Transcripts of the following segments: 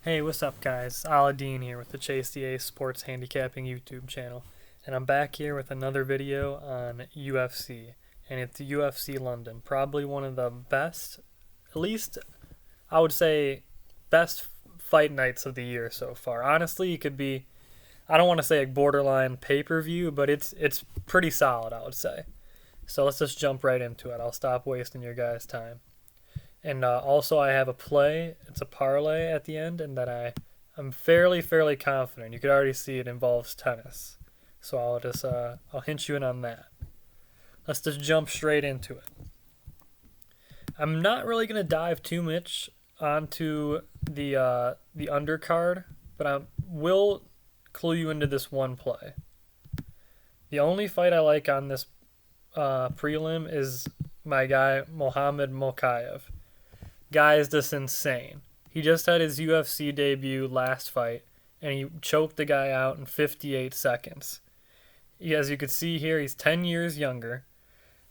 Hey, what's up, guys? Aladdin here with the Chase the Ace Sports Handicapping YouTube channel, and I'm back here with another video on UFC, and it's UFC London. Probably one of the best, at least I would say, best fight nights of the year so far. Honestly, it could be, I don't want to say like borderline pay-per-view, but it's pretty solid, I would say. So let's just jump right into it. I'll stop wasting your guys' time. And also, I have a play. It's a parlay at the end, and I'm fairly confident. You could already see it involves tennis, so I'll hint you in on that. Let's just jump straight into it. I'm not really gonna dive too much onto the undercard, but I will clue you into this one play. The only fight I like on this prelim is my guy Mohamed Mokaev. Guy is just insane. He just had his UFC debut last fight, and he choked the guy out in 58 seconds. As you can see here, he's 10 years younger,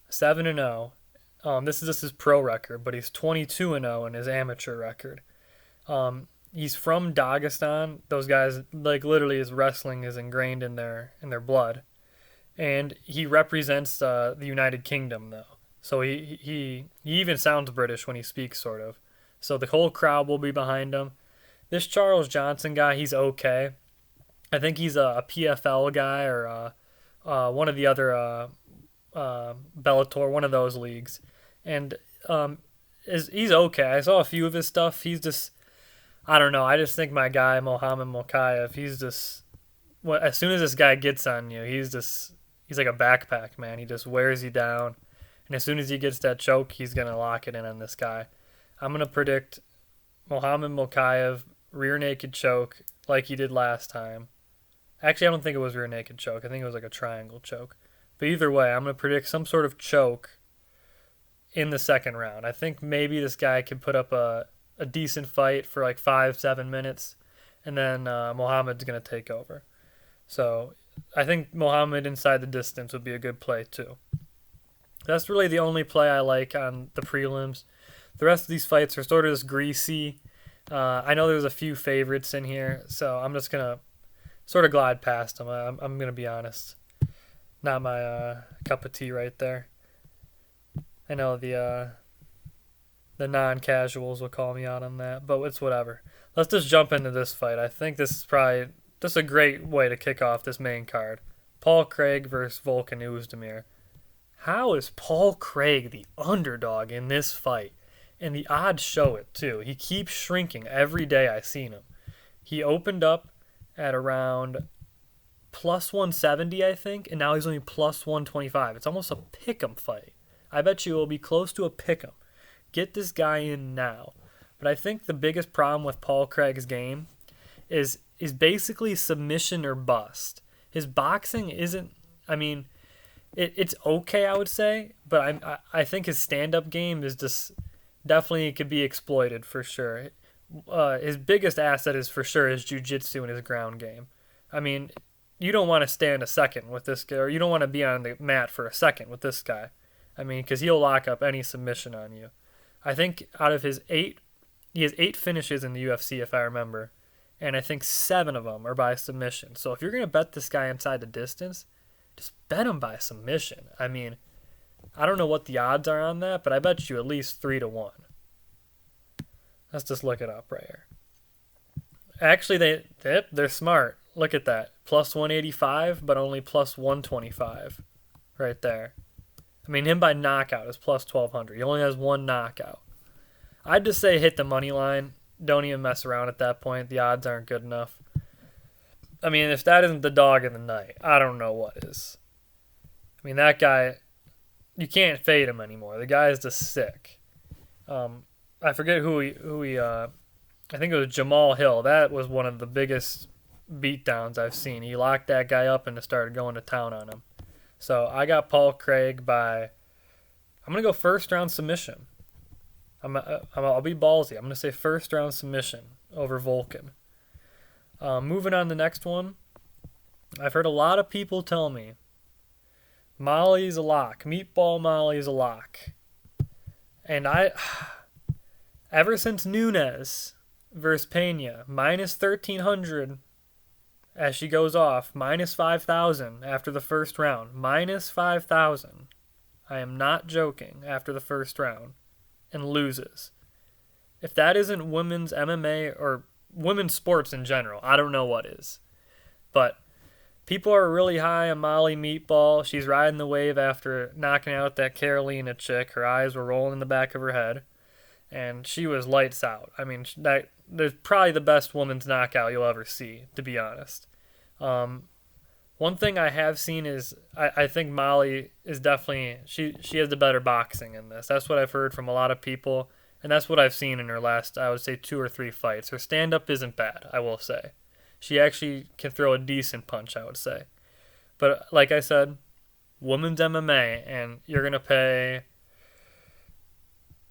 7-0. This is just his pro record, but he's 22-0 in his amateur record. He's from Dagestan. Those guys, like literally, his wrestling is ingrained in their blood, and he represents the United Kingdom though. So he even sounds British when he speaks, sort of. So the whole crowd will be behind him. This Charles Johnson guy, he's okay. I think he's a PFL guy or one of the other Bellator, one of those leagues, and he's okay. I saw a few of his stuff. He's just, I don't know. I just think my guy Mohamed Mokaev, he's just, well, as soon as this guy gets on you, he's like a backpack, man. He just wears you down. And as soon as he gets that choke, he's going to lock it in on this guy. I'm going to predict Mohamed Mokaev rear naked choke like he did last time. Actually, I don't think it was rear naked choke. I think it was like a triangle choke. But either way, I'm going to predict some sort of choke in the second round. I think maybe this guy can put up a decent fight for like 5-7 minutes, and then Mohamed's going to take over. So I think Mohamed inside the distance would be a good play too. That's really the only play I like on the prelims. The rest of these fights are sort of just greasy. I know there's a few favorites in here, so I'm just going to sort of glide past them. I'm going to be honest. Not my cup of tea right there. I know the non-casuals will call me out on that, but it's whatever. Let's just jump into this fight. I think this is probably just a great way to kick off this main card. Paul Craig versus Volkan Oezdemir. How is Paul Craig the underdog in this fight? And the odds show it too. He keeps shrinking every day I've seen him. He opened up at around plus 170, I think, and now he's only plus 125. It's almost a pick'em fight. I bet you it will be close to a pick'em. Get this guy in now. But I think the biggest problem with Paul Craig's game is basically submission or bust. His boxing isn't, I mean, it's okay, I would say, but I think his stand-up game is just definitely could be exploited for sure. His biggest asset is for sure his jiu-jitsu and his ground game. I mean, you don't want to stand a second with this guy, or you don't want to be on the mat for a second with this guy. I mean, because he'll lock up any submission on you. I think out of his he has 8 finishes in the UFC, if I remember, and I think 7 of them are by submission. So if you're going to bet this guy inside the distance, just bet him by submission. I mean, I don't know what the odds are on that, but I bet you at least 3-1. Let's just look it up right here. Actually, they're smart. Look at that. Plus 185, but only plus 125 right there. I mean, him by knockout is plus 1,200. He only has one knockout. I'd just say hit the money line. Don't even mess around at that point. The odds aren't good enough. I mean, if that isn't the dog in the night, I don't know what is. I mean, that guy, you can't fade him anymore. The guy is just sick. I forget who he I think it was Jamal Hill. That was one of the biggest beatdowns I've seen. He locked that guy up and just started going to town on him. So I got Paul Craig by, I'm going to go first round submission. I'll be ballsy. I'm going to say first round submission over Volkan. Moving on to the next one. I've heard a lot of people tell me Molly's a lock. Meatball Molly's a lock. And ever since Nunes versus Pena, minus 1,300 as she goes off, minus 5,000 after the first round. Minus 5,000. I am not joking, after the first round. And loses. If that isn't women's MMA or women's sports in general, I don't know what is. But people are really high on Molly Meatball. She's riding the wave after knocking out that Carolina chick. Her eyes were rolling in the back of her head. And she was lights out. I mean, that's probably the best women's knockout you'll ever see, to be honest. One thing I have seen is I think Molly is definitely she has the better boxing in this. That's what I've heard from a lot of people, and that's what I've seen in her last, I would say, 2 or 3 fights. Her stand-up isn't bad, I will say. She actually can throw a decent punch, I would say. But like I said, women's MMA, and you're gonna pay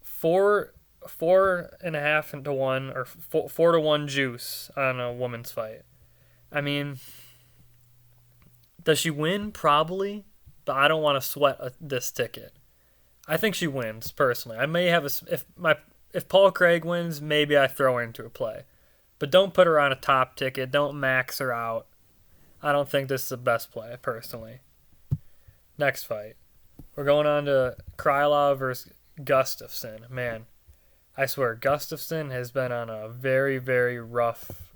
4.5 to 1 or 4 to 1 juice on a woman's fight. I mean, does she win? Probably, but I don't want to sweat this ticket. I think she wins personally. I may have if Paul Craig wins, maybe I throw her into a play, but don't put her on a top ticket. Don't max her out. I don't think this is the best play personally. Next fight, we're going on to Krylov versus Gustafsson. Man, I swear Gustafsson has been on a very, very rough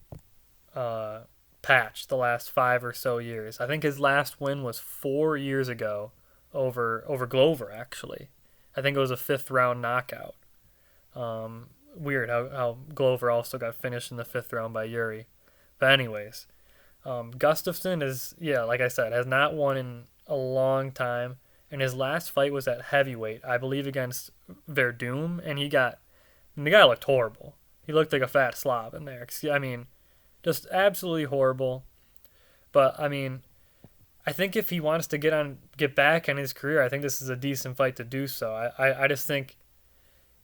patch the last 5 or so years. I think his last win was 4 years ago over Glover, actually. I think it was a 5th round knockout. Weird how Glover also got finished in the 5th round by Yuri. But anyways, Gustafsson is, yeah, like I said, has not won in a long time. And his last fight was at heavyweight, I believe against Verdum, and the guy looked horrible. He looked like a fat slob in there. I mean, just absolutely horrible. But, I mean, I think if he wants to get back in his career, I think this is a decent fight to do so. I just think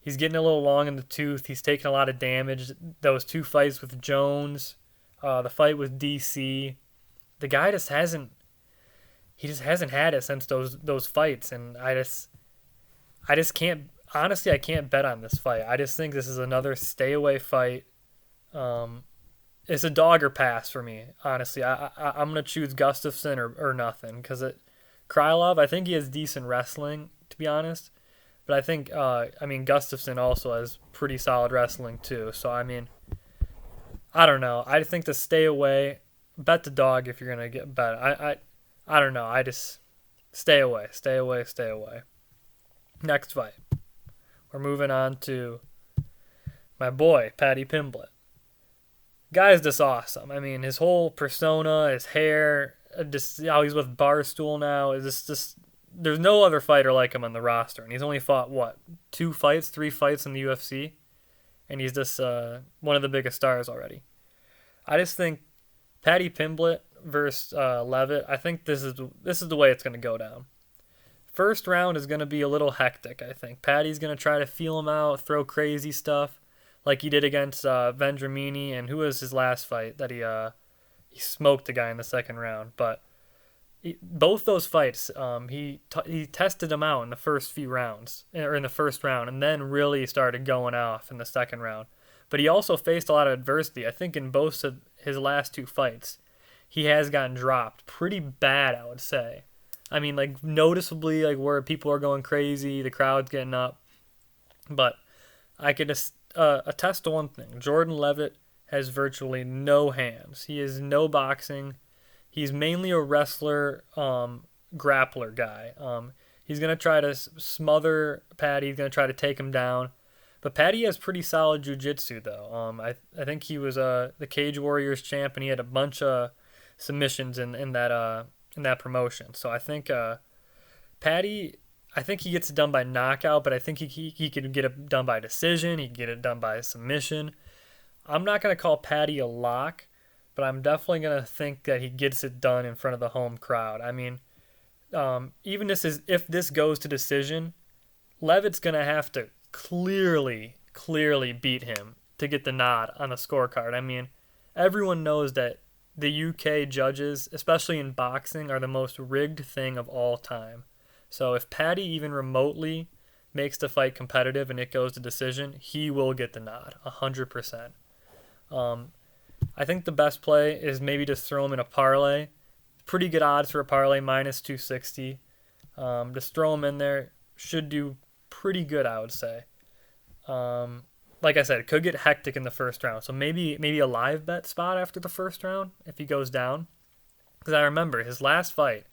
he's getting a little long in the tooth. He's taking a lot of damage. Those 2 fights with Jones, the fight with DC, the guy just hasn't had it since those fights, and I just can't, honestly, I can't bet on this fight. I just think this is another stay away fight. It's a dog or pass for me, honestly. I'm going to choose Gustafsson or nothing, because Krylov, I think he has decent wrestling, to be honest. But I think, Gustafsson also has pretty solid wrestling, too. So, I mean, I don't know. I think to stay away, bet the dog if you're going to get bet. I don't know. I just stay away. Next fight. We're moving on to my boy, Paddy Pimblett. Guy's just awesome. I mean, his whole persona, his hair, just how he's with Barstool now is just there's no other fighter like him on the roster, and he's only fought 3 fights in the UFC, and he's just one of the biggest stars already. I just think Paddy Pimblett versus Levitt, I think this is the way it's going to go down. First round is going to be a little hectic, I think. Paddy's going to try to feel him out, throw crazy stuff, like he did against Vendramini, and who was his last fight that he smoked the guy in the second round. But both those fights, he tested him out in the first few rounds, or in the first round, and then really started going off in the second round. But he also faced a lot of adversity. I think in both of his last 2 fights, he has gotten dropped pretty bad, I would say. I mean, like, noticeably, like, where people are going crazy, the crowd's getting up. But I could attest to one thing. Jordan Levitt has virtually no hands. He has no boxing. He's mainly a wrestler, grappler guy. He's going to try to smother Paddy. He's going to try to take him down. But Paddy has pretty solid jiu-jitsu, though. I think he was the Cage Warriors champ, and he had a bunch of submissions in that promotion. So I think Paddy, I think he gets it done by knockout, but I think he could get it done by decision. He can get it done by submission. I'm not going to call Paddy a lock, but I'm definitely going to think that he gets it done in front of the home crowd. I mean, even if this goes to decision, Levitt's going to have to clearly beat him to get the nod on the scorecard. I mean, everyone knows that the UK judges, especially in boxing, are the most rigged thing of all time. So if Paddy even remotely makes the fight competitive and it goes to decision, he will get the nod, 100%. I think the best play is maybe just throw him in a parlay. Pretty good odds for a parlay, minus 260. Just throw him in there. Should do pretty good, I would say. Like I said, it could get hectic in the first round. So maybe a live bet spot after the first round if he goes down. Because I remember his last fight.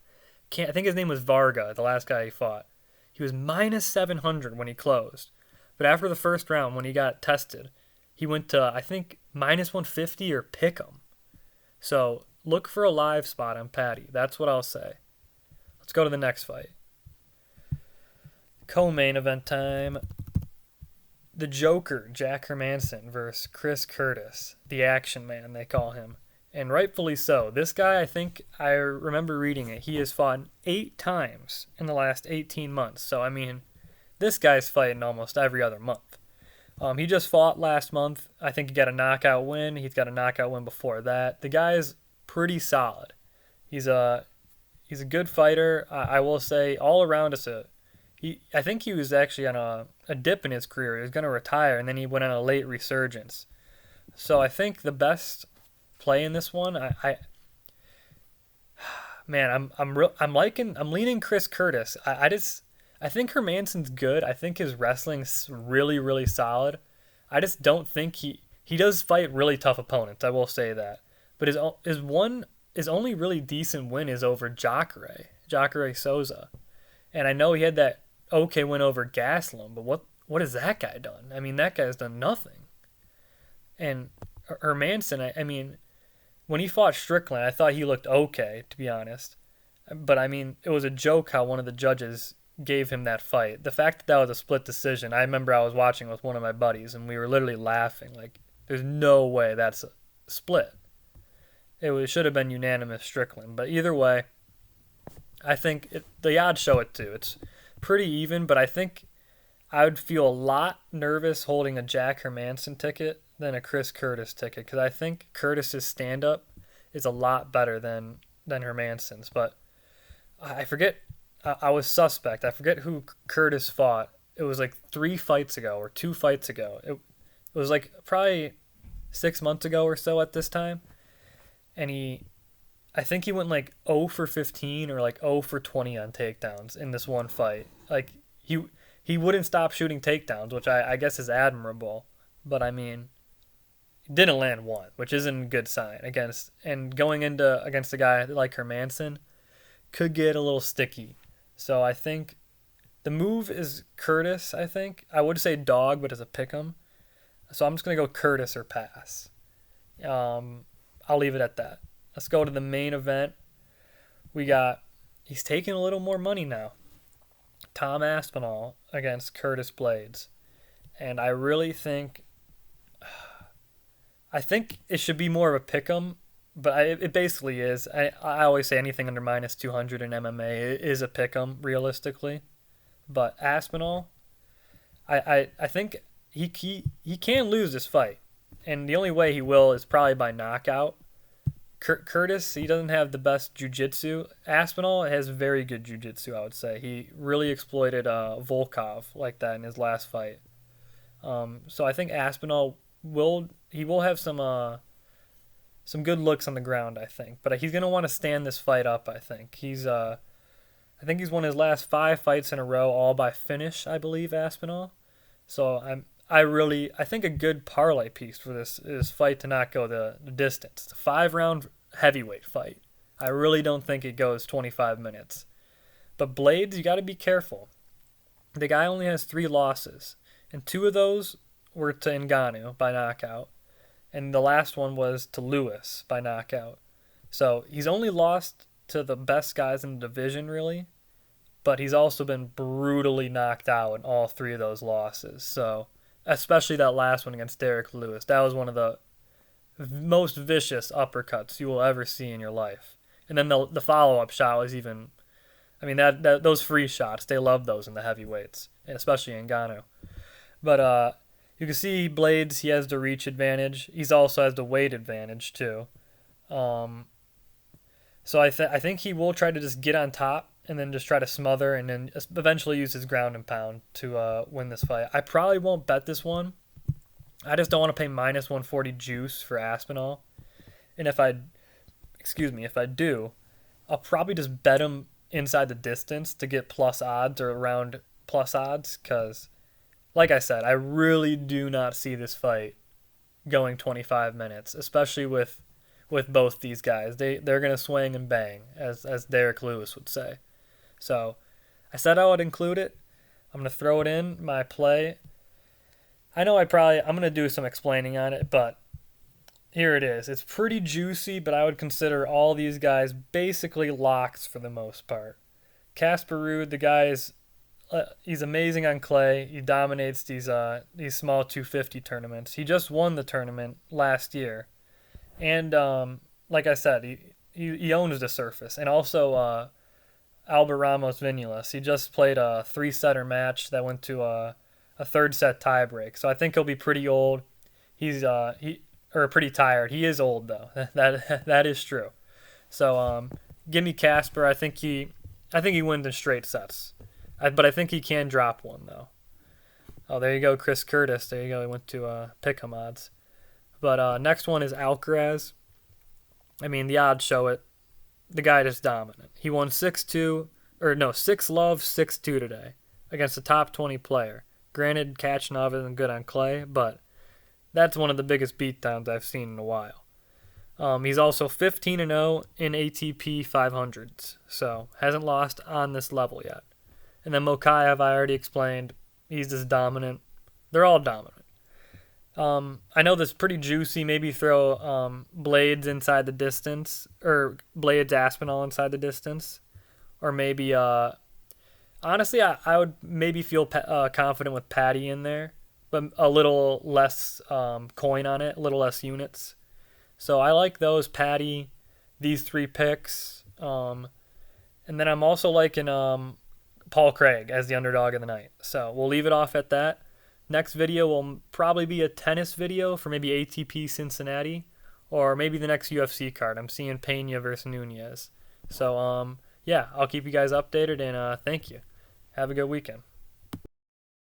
I think his name was Varga, the last guy he fought. He was minus 700 when he closed. But after the first round, when he got tested, he went to, I think, minus 150 or pick him. So look for a live spot on Patty. That's what I'll say. Let's go to the next fight. Co-main event time. The Joker, Jack Hermanson, versus Chris Curtis, the action man, they call him. And rightfully so. This guy, I think, I remember reading it, he has fought 8 times in the last 18 months. So, I mean, this guy's fighting almost every other month. He just fought last month. I think he got a knockout win. He's got a knockout win before that. The guy is pretty solid. He's a good fighter. I will say, all around I think he was actually on a dip in his career. He was going to retire, and then he went on a late resurgence. So I think the best play in this one, I'm leaning Chris Curtis. I think Hermanson's good. I think his wrestling's really, really solid. I just don't think he does fight really tough opponents. I will say that. But his only really decent win is over Jacare Souza. And I know he had that okay win over Gaslam, but what has that guy done? I mean, that guy's done nothing. And Hermanson, I mean, when he fought Strickland, I thought he looked okay, to be honest. But, I mean, it was a joke how one of the judges gave him that fight. The fact that was a split decision, I remember I was watching with one of my buddies, and we were literally laughing. Like, there's no way that's a split. It should have been unanimous Strickland. But either way, I think the odds show it too. It's pretty even, but I think I would feel a lot nervous holding a Jack Hermanson ticket than a Chris Curtis ticket, because I think Curtis's stand-up is a lot better than Hermanson's. But I forget, I was suspect. I forget who Curtis fought. It was like 3 fights ago or 2 fights ago. It was like probably 6 months ago or so at this time. And I think he went like 0 for 15 or like 0 for 20 on takedowns in this one fight. Like, he wouldn't stop shooting takedowns, which I guess is admirable. But, I mean, he didn't land one, which isn't a good sign. Going against a guy like Hermanson could get a little sticky. So I think the move is Curtis, I think. I would say dog, but as a pick'em. So I'm just going to go Curtis or pass. I'll leave it at that. Let's go to the main event. He's taking a little more money now. Tom Aspinall against Curtis Blades. And I really think it should be more of a pick'em, but it basically is. I always say anything under minus 200 in MMA is a pick'em, realistically. But Aspinall, I think he can lose this fight. And the only way he will is probably by knockout. Curtis, he doesn't have the best jiu-jitsu. Aspinall has very good jiu-jitsu, I would say. He really exploited Volkov like that in his last fight. So I think Aspinall will have some good looks on the ground, I think. But he's going to want to stand this fight up, I think. I think he's won his last 5 fights in a row, all by finish, I believe, Aspinall. So I think a good parlay piece for this fight to not go the distance. It's a 5-round heavyweight fight. I really don't think it goes 25 minutes. But Blades, you got to be careful. The guy only has 3 losses, and 2 of those were to Ngannou by knockout, and the last one was to Lewis by knockout. So he's only lost to the best guys in the division, really, but he's also been brutally knocked out in all 3 of those losses. So especially that last one against Derek Lewis. That was one of the most vicious uppercuts you will ever see in your life. And then the follow-up shot was even, I mean, that those free shots, they love those in the heavyweights, and especially Ngannou. But you can see Blades, he has the reach advantage. He also has the weight advantage, too. So I think he will try to just get on top and then just try to smother and then eventually use his ground and pound to win this fight. I probably won't bet this one, I just don't want to pay minus 140 juice for Aspinall. And if I do, I'll probably just bet him inside the distance to get plus odds or around plus odds because, like I said, I really do not see this fight going 25 minutes, especially with both these guys. They're gonna swing and bang, as Derek Lewis would say. So I said I would include it. I'm gonna throw it in my play. I know I'm gonna do some explaining on it, but here it is. It's pretty juicy, but I would consider all these guys basically locks for the most part. Casper Ruud, the guy is he's amazing on clay. He dominates these small 250 tournaments. He just won the tournament last year, and like I said, he owns the surface. And also Albert Ramos Vinulas. He just played a 3-setter match that went to a third set tiebreak. So I think he'll be pretty old. He's pretty tired. He is old though. That is true. So give me Casper. I think he wins in straight sets. But I think he can drop one though. Oh, there you go, Chris Curtis. There you go. He went to Pick'em odds. But next one is Alcaraz. I mean, the odds show it. The guy is dominant. He won 6-2, 6-love, 6-2 today against a top 20 player. Granted, Kachanov isn't good on clay, but that's one of the biggest beatdowns I've seen in a while. He's also 15-0 in ATP 500s, so hasn't lost on this level yet. And then Mokaev, I already explained, he's just dominant. They're all dominant. I know this is pretty juicy. Maybe throw Blades inside the distance, or Blades Aspinall inside the distance, or maybe honestly, I would maybe feel confident with Patty in there, but a little less coin on it, a little less units. So I like those, Patty, these 3 picks, and then I'm also liking Paul Craig as the underdog of the night. So we'll leave it off at that. Next video will probably be a tennis video for maybe ATP Cincinnati, or maybe the next UFC card. I'm seeing Pena versus Nunez. So yeah, I'll keep you guys updated, and thank you. Have a good weekend.